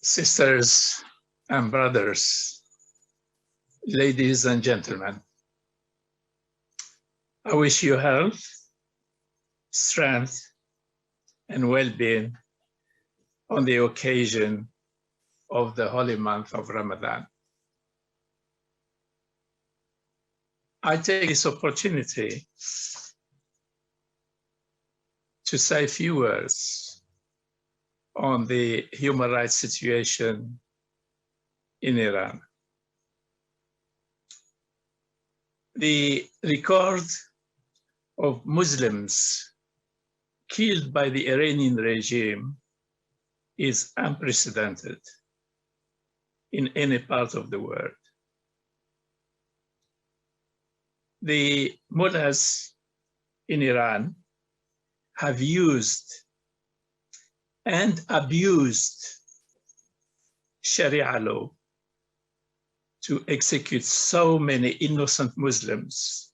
Sisters and brothers, ladies and gentlemen, I wish you health, strength, and well-being on the occasion of the holy month of Ramadan. I take this opportunity to say a few words on the human rights situation in Iran. The record of Muslims killed by the Iranian regime is unprecedented in any part of the world. The mullahs in Iran have used and abused Sharia law to execute so many innocent Muslims,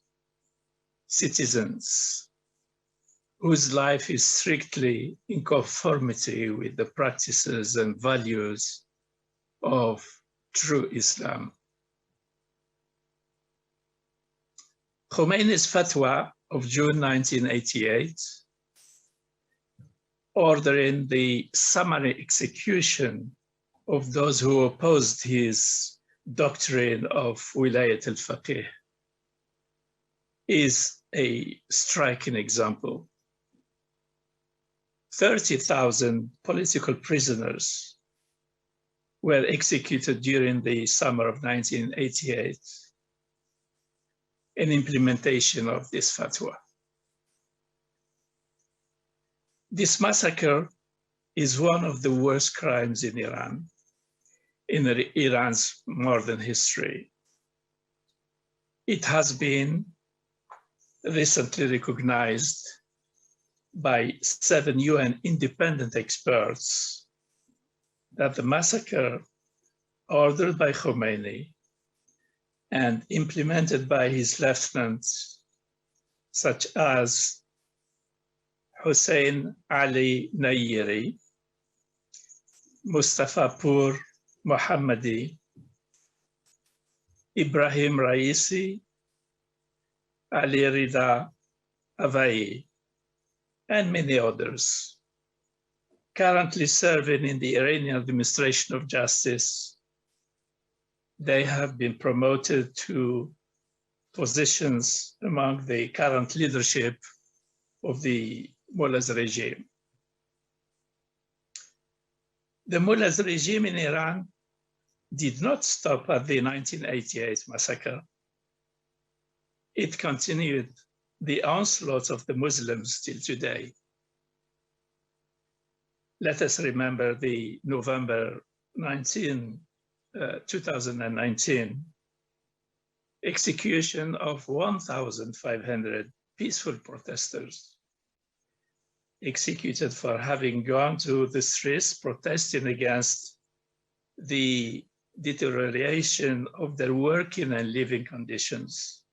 citizens, whose life is strictly in conformity with the practices and values of true Islam. Khomeini's fatwa of June 1988, ordering the summary execution of those who opposed his doctrine of wilayat al-faqih, is a striking example. 30,000 political prisoners were executed during the summer of 1988 in implementation of this fatwa. This massacre is one of the worst crimes in Iran, in Iran's modern history. It has been recently recognized by 7 UN independent experts that the massacre ordered by Khomeini and implemented by his lieutenants, such as Hussein Ali Nayiri, Mustafa Pur Mohammadi, Ibrahim Raisi, Ali Rida Avai, and many others, currently serving in the Iranian administration of justice. They have been promoted to positions among the current leadership of the mullahs regime. The mullahs regime in Iran did not stop at the 1988 massacre. It continued the onslaught of the Muslims till today. Let us remember the November 2019 execution of 1,500 peaceful protesters, executed for having gone to the streets protesting against the deterioration of their working and living conditions.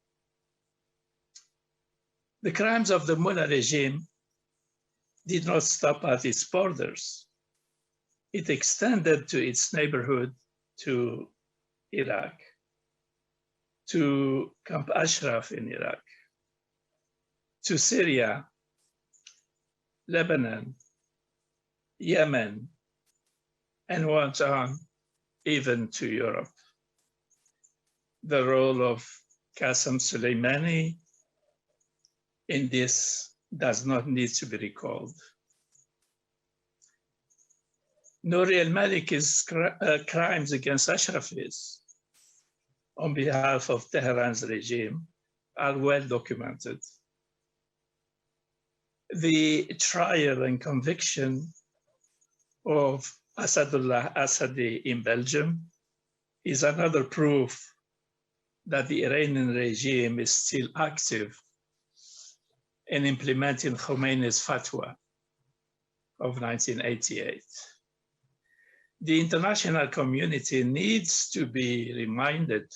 The crimes of the mullah regime did not stop at its borders. It extended to its neighborhood, to Iraq, to Camp Ashraf in Iraq, to Syria, Lebanon, Yemen, and went on even to Europe. The role of Qasem Soleimani in this does not need to be recalled. Nouri al-Malik's crimes against Ashrafis on behalf of Tehran's regime are well documented. The trial and conviction of Asadullah Assadi in Belgium is another proof that the Iranian regime is still active in implementing Khomeini's fatwa of 1988. The international community needs to be reminded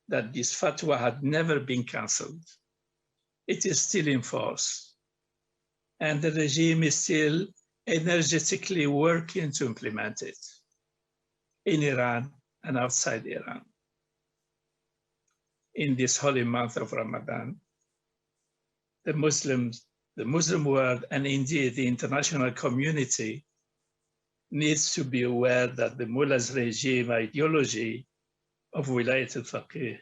that this fatwa had never been canceled. It is still in force, and the regime is still energetically working to implement it. in Iran and outside Iran. In this holy month of Ramadan, the Muslim world, and indeed the international community, needs to be aware that the mullahs regime ideology of Wilayat al-Faqih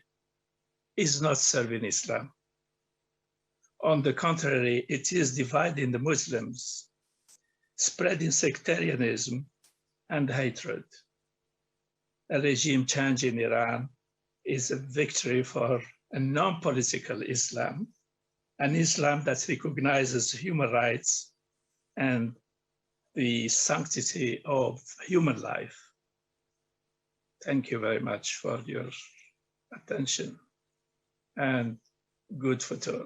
is not serving Islam. On the contrary, it is dividing the Muslims, spreading sectarianism and hatred. A regime change in Iran is a victory for a non-political Islam, an Islam that recognizes human rights and the sanctity of human life. Thank you very much for your attention, and good futur.